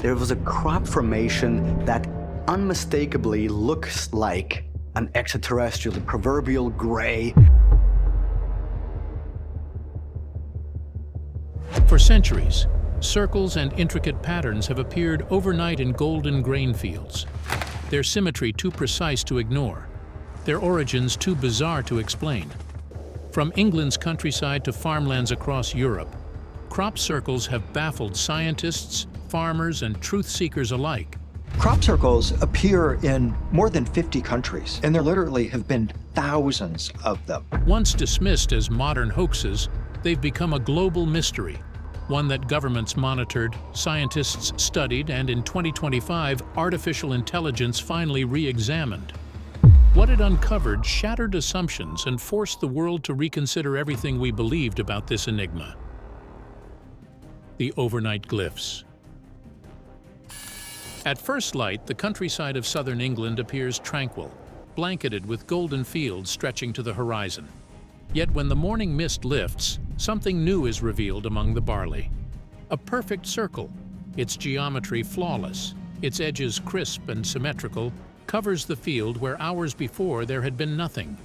there was a crop formation that unmistakably looks like an extraterrestrial, the proverbial gray. For centuries, circles and intricate patterns have appeared overnight in golden grain fields. Their symmetry too precise to ignore, their origins too bizarre to explain. From England's countryside to farmlands across Europe, crop circles have baffled scientists, farmers, and truth-seekers alike. Crop circles appear in more than 50 countries, and there literally have been thousands of them. Once dismissed as modern hoaxes, they've become a global mystery, one that governments monitored, scientists studied, and in 2025, artificial intelligence finally re-examined. What it uncovered shattered assumptions and forced the world to reconsider everything we believed about this enigma. The overnight glyphs. At first light, the countryside of southern England appears tranquil, blanketed with golden fields stretching to the horizon. Yet when the morning mist lifts, something new is revealed among the barley. A perfect circle, its geometry flawless, its edges crisp and symmetrical, covers the field where hours before there had been nothing.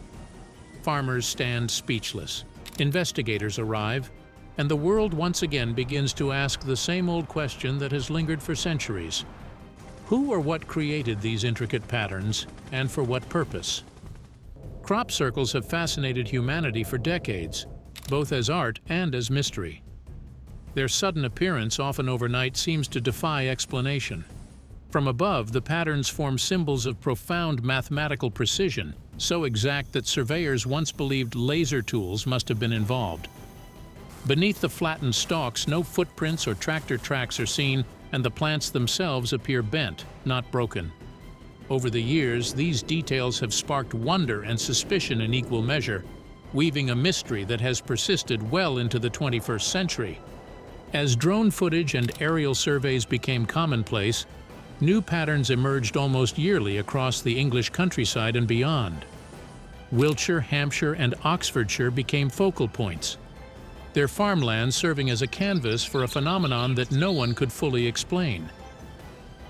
Farmers stand speechless, investigators arrive, and the world once again begins to ask the same old question that has lingered for centuries. Who or what created these intricate patterns, and for what purpose? Crop circles have fascinated humanity for decades, both as art and as mystery. Their sudden appearance, often overnight, seems to defy explanation. From above, the patterns form symbols of profound mathematical precision, so exact that surveyors once believed laser tools must have been involved. Beneath the flattened stalks, no footprints or tractor tracks are seen, and the plants themselves appear bent, not broken. Over the years, these details have sparked wonder and suspicion in equal measure, weaving a mystery that has persisted well into the 21st century. As drone footage and aerial surveys became commonplace, new patterns emerged almost yearly across the English countryside and beyond. Wiltshire, Hampshire, and Oxfordshire became focal points, their farmlands serving as a canvas for a phenomenon that no one could fully explain.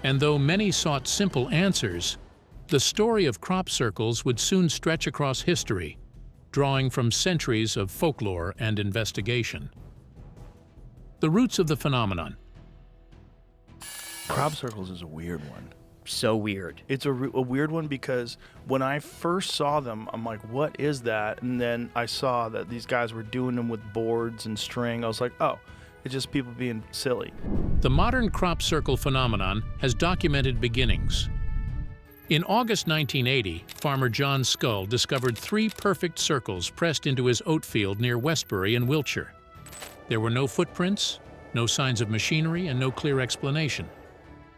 And though many sought simple answers, the story of crop circles would soon stretch across history, drawing from centuries of folklore and investigation. The roots of the phenomenon. Crop circles is a weird one. So weird. It's a weird one because when I first saw them, I'm like, what is that? And then I saw that these guys were doing them with boards and string. I was like, oh, it's just people being silly. The modern crop circle phenomenon has documented beginnings. In August 1980, farmer John Scull discovered 3 perfect circles pressed into his oat field near Westbury in Wiltshire. There were no footprints, no signs of machinery, and no clear explanation.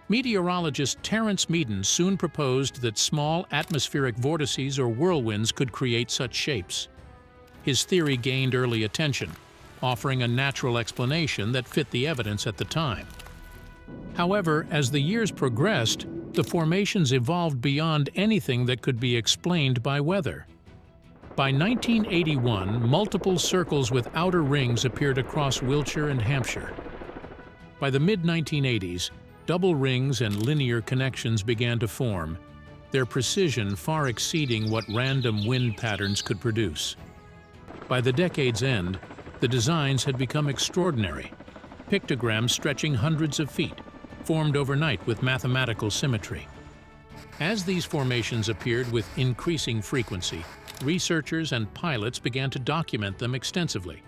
Meteorologist Terence Meaden soon proposed that small atmospheric vortices or whirlwinds could create such shapes. His theory gained early attention, offering a natural explanation that fit the evidence at the time. However, as the years progressed, the formations evolved beyond anything that could be explained by weather. By 1981, multiple circles with outer rings appeared across Wiltshire and Hampshire. By the mid-1980s, double rings and linear connections began to form, their precision far exceeding what random wind patterns could produce. By the decade's end, the designs had become extraordinary, pictograms stretching hundreds of feet, formed overnight with mathematical symmetry. As these formations appeared with increasing frequency, researchers and pilots began to document them extensively.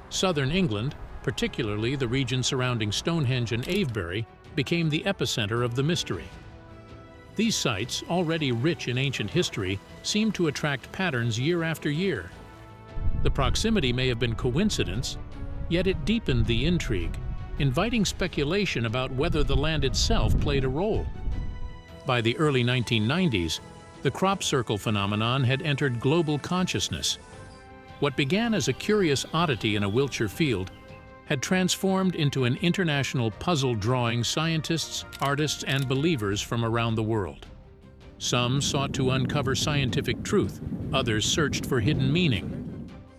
Southern England, particularly the region surrounding Stonehenge and Avebury, became the epicenter of the mystery. These sites, already rich in ancient history, seemed to attract patterns year after year. The proximity may have been coincidence, yet it deepened the intrigue, inviting speculation about whether the land itself played a role. By the early 1990s, the crop circle phenomenon had entered global consciousness. What began as a curious oddity in a Wiltshire field had transformed into an international puzzle drawing scientists, artists, and believers from around the world. Some sought to uncover scientific truth, others searched for hidden meaning.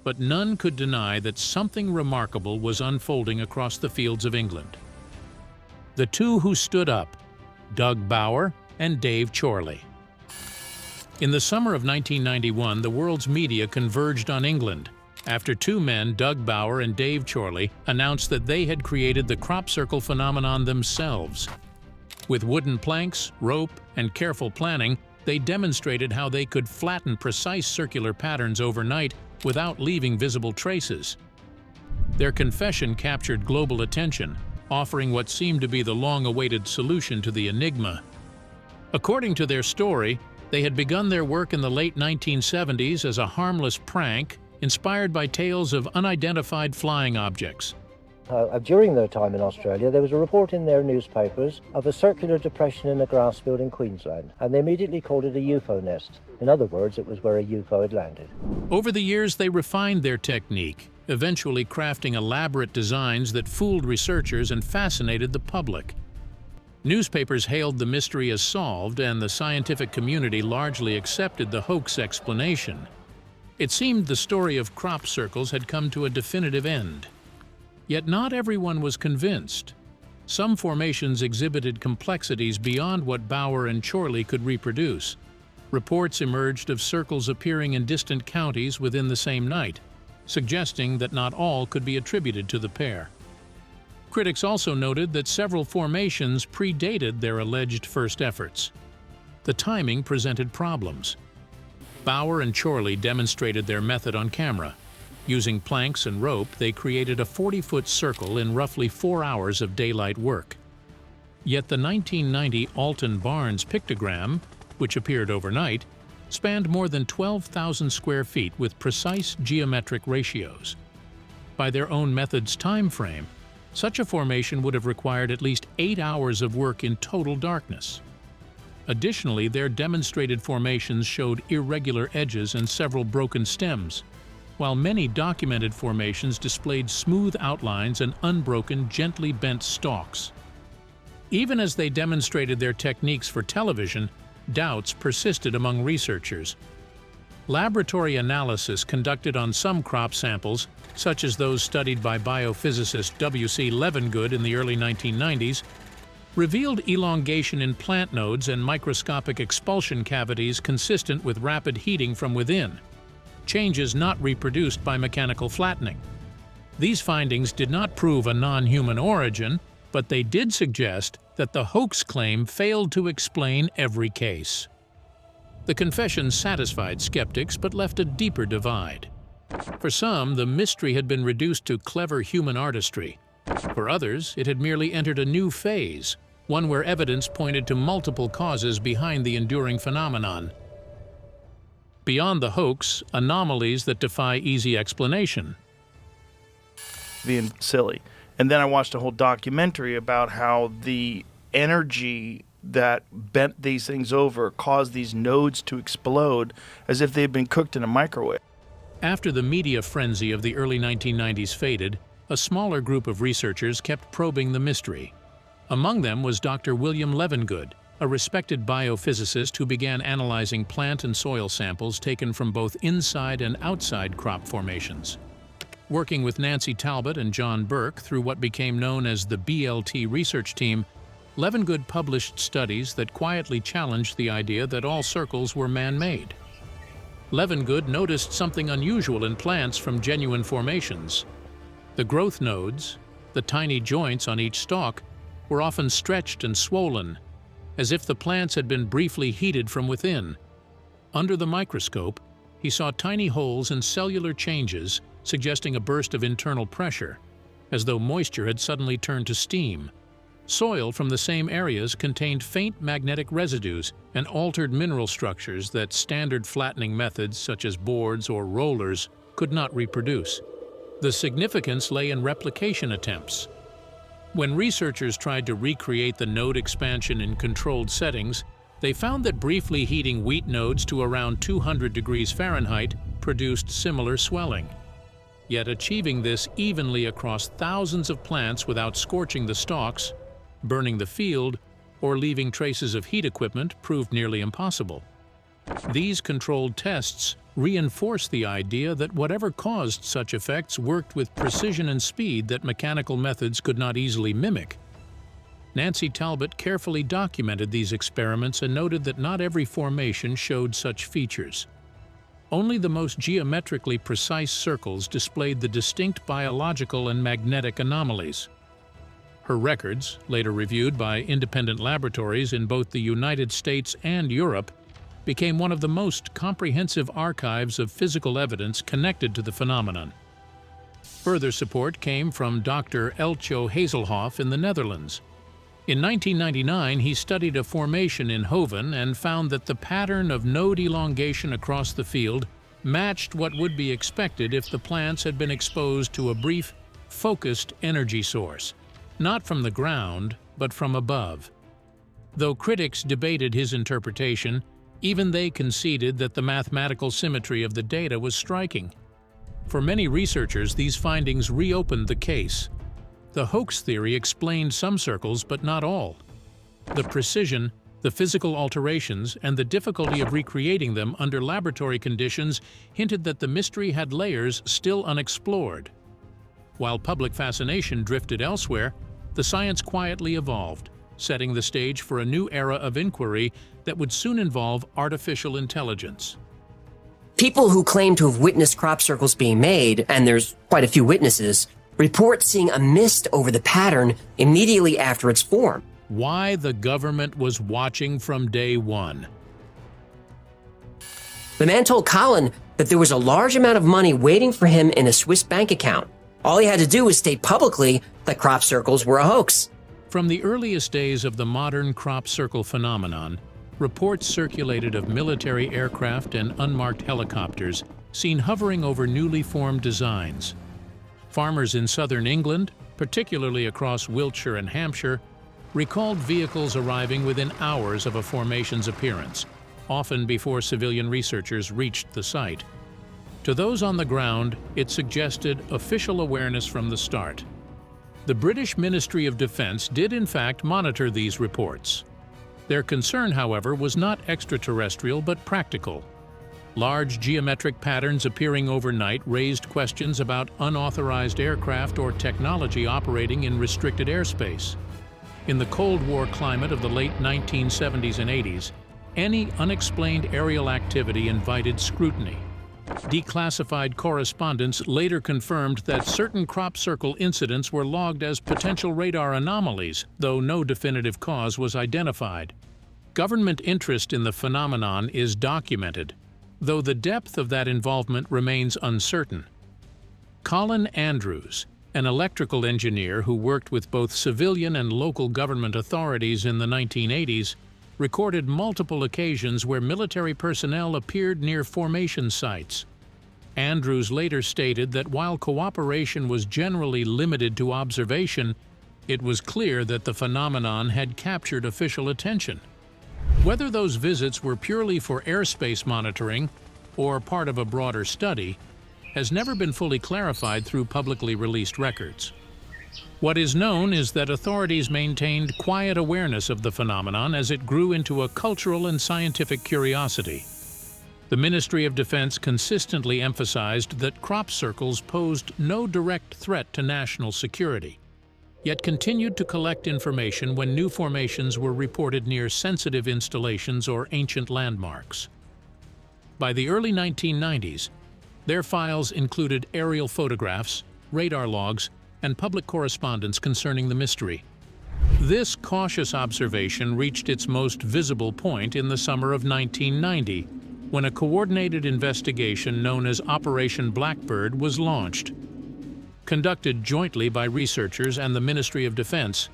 But none could deny that something remarkable was unfolding across the fields of England. The two who stood up, Doug Bauer and Dave Chorley. In the summer of 1991, the world's media converged on England after two men, Doug Bauer and Dave Chorley, announced that they had created the crop circle phenomenon themselves. With wooden planks, rope, and careful planning, they demonstrated how they could flatten precise circular patterns overnight without leaving visible traces. Their confession captured global attention, offering what seemed to be the long-awaited solution to the enigma. According to their story, they had begun their work in the late 1970s as a harmless prank, inspired by tales of unidentified flying objects. During their time in Australia, there was a report in their newspapers of a circular depression in a grass field in Queensland, and they immediately called it a UFO nest. In other words, it was where a UFO had landed. Over the years, they refined their technique, eventually crafting elaborate designs that fooled researchers and fascinated the public. Newspapers hailed the mystery as solved, and the scientific community largely accepted the hoax explanation. It seemed the story of crop circles had come to a definitive end. Yet not everyone was convinced. Some formations exhibited complexities beyond what Bauer and Chorley could reproduce. Reports emerged of circles appearing in distant counties within the same night, suggesting that not all could be attributed to the pair. Critics also noted that several formations predated their alleged first efforts. The timing presented problems. Bauer and Chorley demonstrated their method on camera. Using planks and rope, they created a 40-foot circle in roughly 4 hours of daylight work. Yet the 1990 Alton Barnes pictogram, which appeared overnight, spanned more than 12,000 square feet with precise geometric ratios. By their own method's time frame, such a formation would have required at least 8 hours of work in total darkness. Additionally, their demonstrated formations showed irregular edges and several broken stems, while many documented formations displayed smooth outlines and unbroken, gently bent stalks. Even as they demonstrated their techniques for television, doubts persisted among researchers. Laboratory analysis conducted on some crop samples, such as those studied by biophysicist W.C. Levengood in the early 1990s, revealed elongation in plant nodes and microscopic expulsion cavities consistent with rapid heating from within, changes not reproduced by mechanical flattening. These findings did not prove a non-human origin, but they did suggest that the hoax claim failed to explain every case. The confession satisfied skeptics but left a deeper divide. For some, the mystery had been reduced to clever human artistry. For others, it had merely entered a new phase, one where evidence pointed to multiple causes behind the enduring phenomenon. Beyond the hoax, anomalies that defy easy explanation. Being silly. And then I watched a whole documentary about how the energy that bent these things over caused these nodes to explode as if they had been cooked in a microwave. After the media frenzy of the early 1990s faded, a smaller group of researchers kept probing the mystery. Among them was Dr. William Levengood, a respected biophysicist who began analyzing plant and soil samples taken from both inside and outside crop formations. Working with Nancy Talbot and John Burke through what became known as the BLT research team, Levengood published studies that quietly challenged the idea that all circles were man-made. Levengood noticed something unusual in plants from genuine formations. The growth nodes, the tiny joints on each stalk, were often stretched and swollen, as if the plants had been briefly heated from within. Under the microscope, he saw tiny holes and cellular changes suggesting a burst of internal pressure, as though moisture had suddenly turned to steam. Soil from the same areas contained faint magnetic residues and altered mineral structures that standard flattening methods such as boards or rollers could not reproduce. The significance lay in replication attempts. When researchers tried to recreate the node expansion in controlled settings, they found that briefly heating wheat nodes to around 200 degrees Fahrenheit produced similar swelling. Yet achieving this evenly across thousands of plants without scorching the stalks, burning the field, or leaving traces of heat equipment proved nearly impossible. These controlled tests reinforce the idea that whatever caused such effects worked with precision and speed that mechanical methods could not easily mimic. Nancy Talbot carefully documented these experiments and noted that not every formation showed such features. Only the most geometrically precise circles displayed the distinct biological and magnetic anomalies. Her records, later reviewed by independent laboratories in both the United States and Europe, became one of the most comprehensive archives of physical evidence connected to the phenomenon. Further support came from Dr. Elcho Hazelhoff in the Netherlands. In 1999, he studied a formation in Hoven and found that the pattern of node elongation across the field matched what would be expected if the plants had been exposed to a brief, focused energy source, not from the ground, but from above. Though critics debated his interpretation, even they conceded that the mathematical symmetry of the data was striking. For many researchers, these findings reopened the case. The hoax theory explained some circles, but not all. The precision, the physical alterations, and the difficulty of recreating them under laboratory conditions hinted that the mystery had layers still unexplored. While public fascination drifted elsewhere, the science quietly evolved, setting the stage for a new era of inquiry that would soon involve artificial intelligence. People who claim to have witnessed crop circles being made, and there's quite a few witnesses, report seeing a mist over the pattern immediately after its form. Why the government was watching from day one. The man told Colin that there was a large amount of money waiting for him in a Swiss bank account. All he had to do was state publicly that crop circles were a hoax. From the earliest days of the modern crop circle phenomenon, reports circulated of military aircraft and unmarked helicopters seen hovering over newly formed designs. Farmers in southern England, particularly across Wiltshire and Hampshire, recalled vehicles arriving within hours of a formation's appearance, often before civilian researchers reached the site. To those on the ground, it suggested official awareness from the start. The British Ministry of Defence did in fact monitor these reports. Their concern, however, was not extraterrestrial but practical. Large geometric patterns appearing overnight raised questions about unauthorized aircraft or technology operating in restricted airspace. In the Cold War climate of the late 1970s and 80s, any unexplained aerial activity invited scrutiny. Declassified correspondence later confirmed that certain crop circle incidents were logged as potential radar anomalies, though no definitive cause was identified. Government interest in the phenomenon is documented, though the depth of that involvement remains uncertain. Colin Andrews, an electrical engineer who worked with both civilian and local government authorities in the 1980s, recorded multiple occasions where military personnel appeared near formation sites. Andrews later stated that while cooperation was generally limited to observation, it was clear that the phenomenon had captured official attention. Whether those visits were purely for airspace monitoring or part of a broader study has never been fully clarified through publicly released records. What is known is that authorities maintained quiet awareness of the phenomenon as it grew into a cultural and scientific curiosity. The Ministry of Defense consistently emphasized that crop circles posed no direct threat to national security, yet continued to collect information when new formations were reported near sensitive installations or ancient landmarks. By the early 1990s, their files included aerial photographs, radar logs, and public correspondence concerning the mystery. This cautious observation reached its most visible point in the summer of 1990, when a coordinated investigation known as Operation Blackbird was launched. Conducted jointly by researchers and the Ministry of Defense,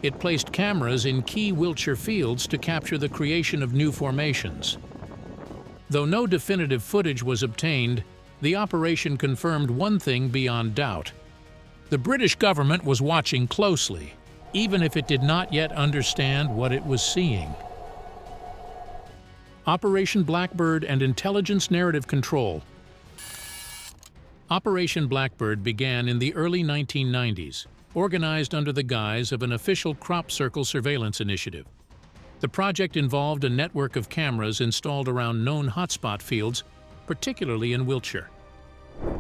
it placed cameras in key Wiltshire fields to capture the creation of new formations. Though no definitive footage was obtained, the operation confirmed one thing beyond doubt. The British government was watching closely, even if it did not yet understand what it was seeing. Operation Blackbird and Intelligence Narrative Control. Operation Blackbird began in the early 1990s, organized under the guise of an official crop circle surveillance initiative. The project involved a network of cameras installed around known hotspot fields, particularly in Wiltshire.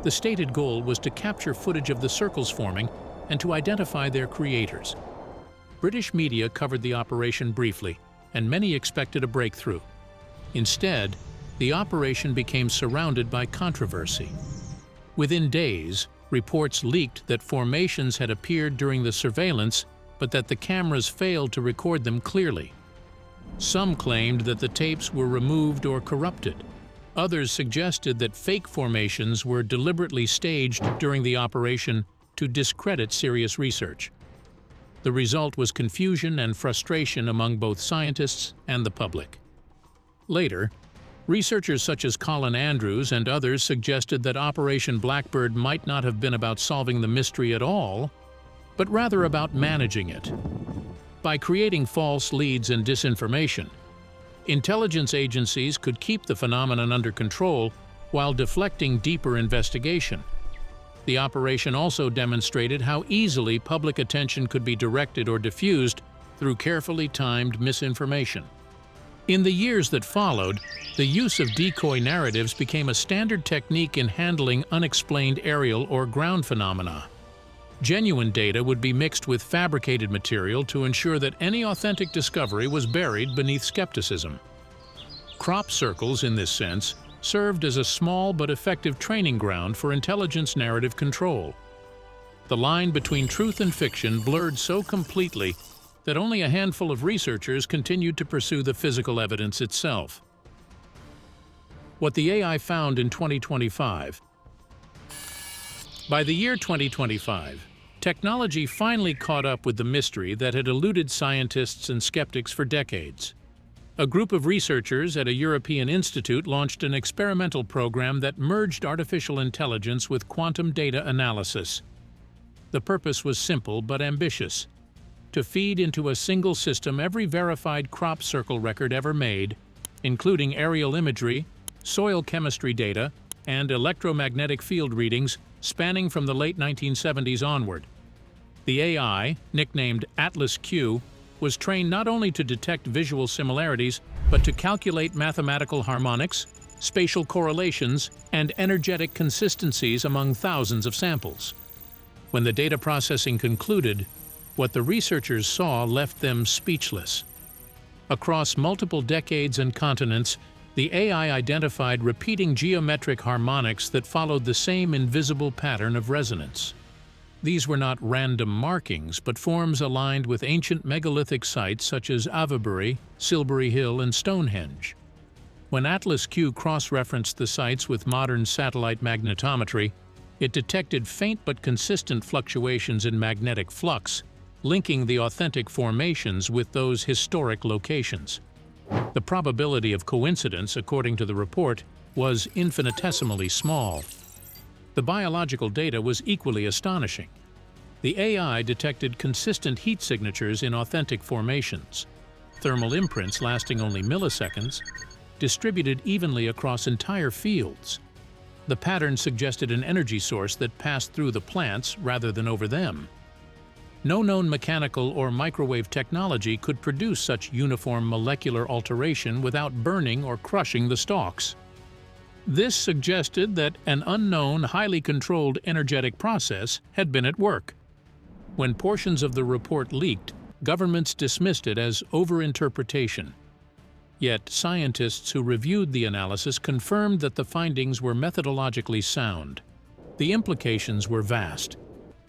The stated goal was to capture footage of the circles forming and to identify their creators. British media covered the operation briefly, and many expected a breakthrough. Instead, the operation became surrounded by controversy. Within days, reports leaked that formations had appeared during the surveillance, but that the cameras failed to record them clearly. Some claimed that the tapes were removed or corrupted. Others suggested that fake formations were deliberately staged during the operation to discredit serious research. The result was confusion and frustration among both scientists and the public. Later, researchers such as Colin Andrews and others suggested that Operation Blackbird might not have been about solving the mystery at all, but rather about managing it. By creating false leads and disinformation, intelligence agencies could keep the phenomenon under control while deflecting deeper investigation. The operation also demonstrated how easily public attention could be directed or diffused through carefully timed misinformation. In the years that followed, the use of decoy narratives became a standard technique in handling unexplained aerial or ground phenomena. Genuine data would be mixed with fabricated material to ensure that any authentic discovery was buried beneath skepticism. Crop circles, in this sense, served as a small but effective training ground for intelligence narrative control. The line between truth and fiction blurred so completely that only a handful of researchers continued to pursue the physical evidence itself. What the AI found in 2025. By the year 2025, technology finally caught up with the mystery that had eluded scientists and skeptics for decades. A group of researchers at a European institute launched an experimental program that merged artificial intelligence with quantum data analysis. The purpose was simple but ambitious: to feed into a single system every verified crop circle record ever made, including aerial imagery, soil chemistry data, and electromagnetic field readings spanning from the late 1970s onward. The AI, nicknamed Atlas Q, was trained not only to detect visual similarities, but to calculate mathematical harmonics, spatial correlations, and energetic consistencies among thousands of samples. When the data processing concluded, what the researchers saw left them speechless. Across multiple decades and continents, the AI identified repeating geometric harmonics that followed the same invisible pattern of resonance. These were not random markings, but forms aligned with ancient megalithic sites such as Avebury, Silbury Hill, and Stonehenge. When Atlas Q cross-referenced the sites with modern satellite magnetometry, it detected faint but consistent fluctuations in magnetic flux, linking the authentic formations with those historic locations. The probability of coincidence, according to the report, was infinitesimally small. The biological data was equally astonishing. The AI detected consistent heat signatures in authentic formations, thermal imprints lasting only milliseconds, distributed evenly across entire fields. The pattern suggested an energy source that passed through the plants rather than over them. No known mechanical or microwave technology could produce such uniform molecular alteration without burning or crushing the stalks. This suggested that an unknown, highly controlled energetic process had been at work. When portions of the report leaked, governments dismissed it as overinterpretation. Yet scientists who reviewed the analysis confirmed that the findings were methodologically sound. The implications were vast.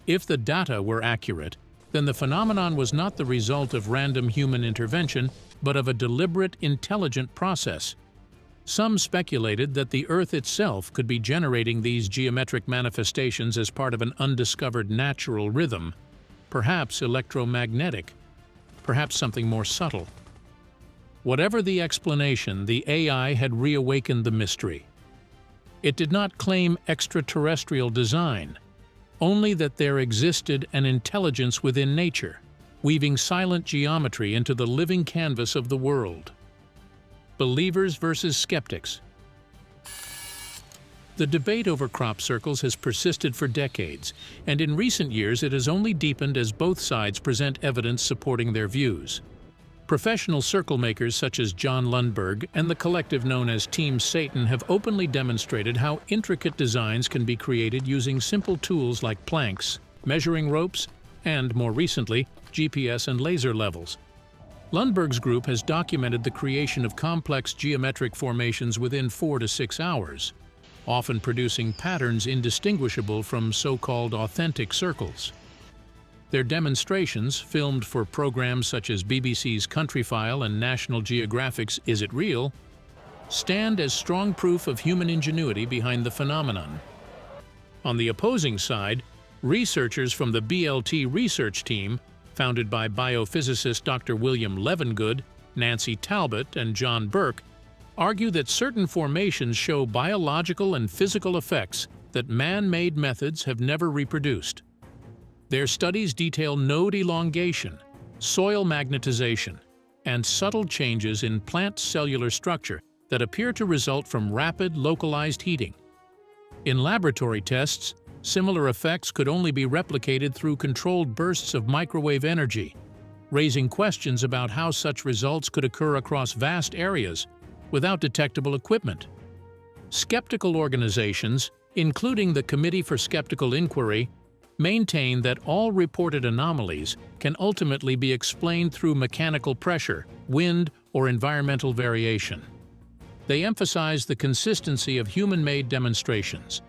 If the data were accurate, then the phenomenon was not the result of random human intervention, but of a deliberate, intelligent process. Some speculated that the Earth itself could be generating these geometric manifestations as part of an undiscovered natural rhythm, perhaps electromagnetic, perhaps something more subtle. Whatever the explanation, the AI had reawakened the mystery. It did not claim extraterrestrial design, only that there existed an intelligence within nature, weaving silent geometry into the living canvas of the world. Believers versus skeptics. The debate over crop circles has persisted for decades, and in recent years it has only deepened as both sides present evidence supporting their views. Professional circle makers such as John Lundberg and the collective known as Team Satan have openly demonstrated how intricate designs can be created using simple tools like planks, measuring ropes, and, more recently, GPS and laser levels. Lundberg's group has documented the creation of complex geometric formations within 4 to 6 hours, often producing patterns indistinguishable from so-called authentic circles. Their demonstrations, filmed for programs such as BBC's Countryfile and National Geographic's Is It Real?, stand as strong proof of human ingenuity behind the phenomenon. On the opposing side, researchers from the BLT research team, founded by biophysicist Dr. William Levengood, Nancy Talbot, and John Burke, argue that certain formations show biological and physical effects that man-made methods have never reproduced. Their studies detail node elongation, soil magnetization, and subtle changes in plant cellular structure that appear to result from rapid, localized heating. In laboratory tests, similar effects could only be replicated through controlled bursts of microwave energy, raising questions about how such results could occur across vast areas without detectable equipment. Skeptical organizations, including the Committee for Skeptical Inquiry, maintain that all reported anomalies can ultimately be explained through mechanical pressure, wind, or environmental variation. They emphasize the consistency of human-made demonstrations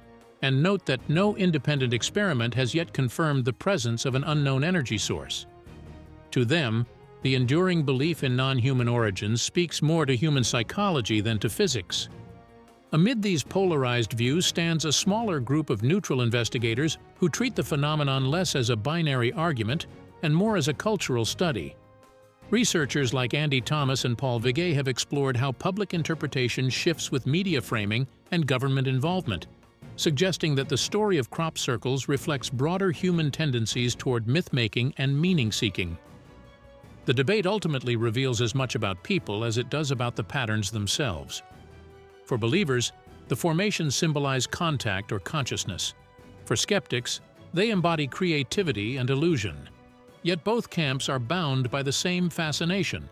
and note that no independent experiment has yet confirmed the presence of an unknown energy source. To them, the enduring belief in non-human origins speaks more to human psychology than to physics. Amid these polarized views stands a smaller group of neutral investigators who treat the phenomenon less as a binary argument and more as a cultural study. Researchers like Andy Thomas and Paul Vigay have explored how public interpretation shifts with media framing and government involvement, suggesting that the story of crop circles reflects broader human tendencies toward myth-making and meaning-seeking. The debate ultimately reveals as much about people as it does about the patterns themselves. For believers, the formations symbolize contact or consciousness. For skeptics, they embody creativity and illusion. Yet both camps are bound by the same fascination,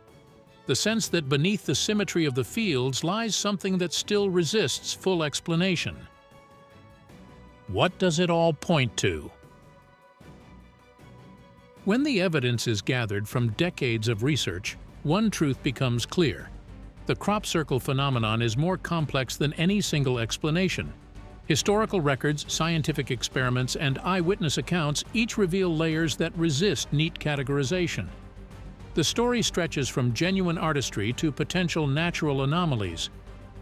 the sense that beneath the symmetry of the fields lies something that still resists full explanation. What does it all point to? When the evidence is gathered from decades of research, one truth becomes clear. The crop circle phenomenon is more complex than any single explanation. Historical records, scientific experiments, and eyewitness accounts each reveal layers that resist neat categorization. The story stretches from genuine artistry to potential natural anomalies,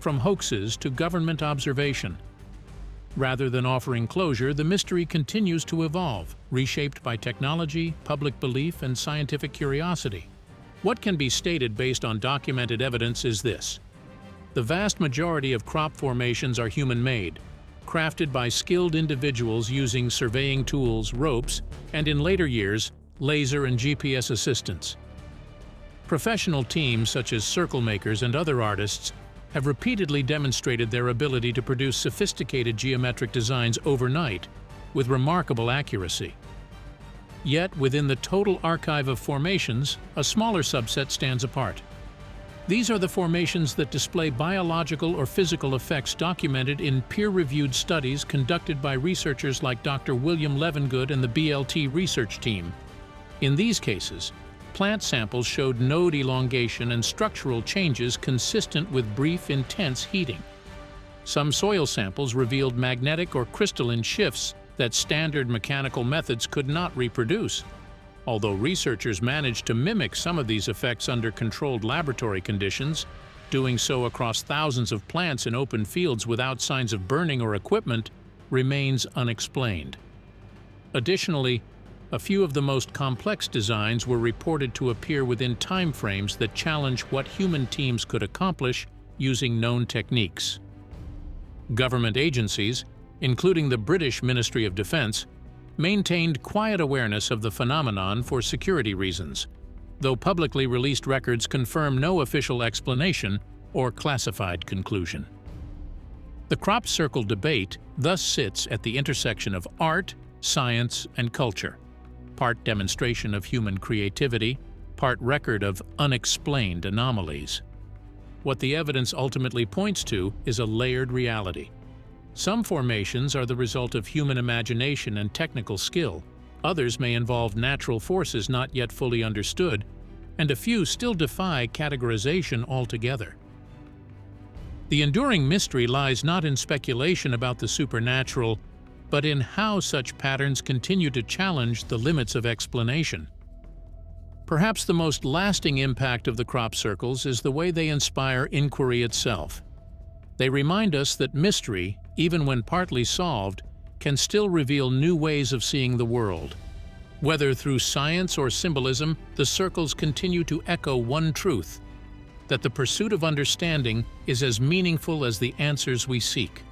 from hoaxes to government observation. Rather than offering closure, the mystery continues to evolve, reshaped by technology, public belief, and scientific curiosity. What can be stated based on documented evidence is this: the vast majority of crop formations are human-made, crafted by skilled individuals using surveying tools, ropes, and in later years, laser and GPS assistance. Professional teams such as circle makers and other artists have repeatedly demonstrated their ability to produce sophisticated geometric designs overnight with remarkable accuracy. Yet, within the total archive of formations, a smaller subset stands apart. These are the formations that display biological or physical effects documented in peer-reviewed studies conducted by researchers like Dr. William Levengood and the BLT research team. In these cases, plant samples showed node elongation and structural changes consistent with brief, intense heating. Some soil samples revealed magnetic or crystalline shifts that standard mechanical methods could not reproduce. Although researchers managed to mimic some of these effects under controlled laboratory conditions, doing so across thousands of plants in open fields without signs of burning or equipment remains unexplained. Additionally, a few of the most complex designs were reported to appear within time frames that challenge what human teams could accomplish using known techniques. Government agencies, including the British Ministry of Defence, maintained quiet awareness of the phenomenon for security reasons, though publicly released records confirm no official explanation or classified conclusion. The crop circle debate thus sits at the intersection of art, science, and culture, part demonstration of human creativity, part record of unexplained anomalies. What the evidence ultimately points to is a layered reality. Some formations are the result of human imagination and technical skill. Others may involve natural forces not yet fully understood, and a few still defy categorization altogether. The enduring mystery lies not in speculation about the supernatural, but in how such patterns continue to challenge the limits of explanation. Perhaps the most lasting impact of the crop circles is the way they inspire inquiry itself. They remind us that mystery, even when partly solved, can still reveal new ways of seeing the world. Whether through science or symbolism, the circles continue to echo one truth: that the pursuit of understanding is as meaningful as the answers we seek.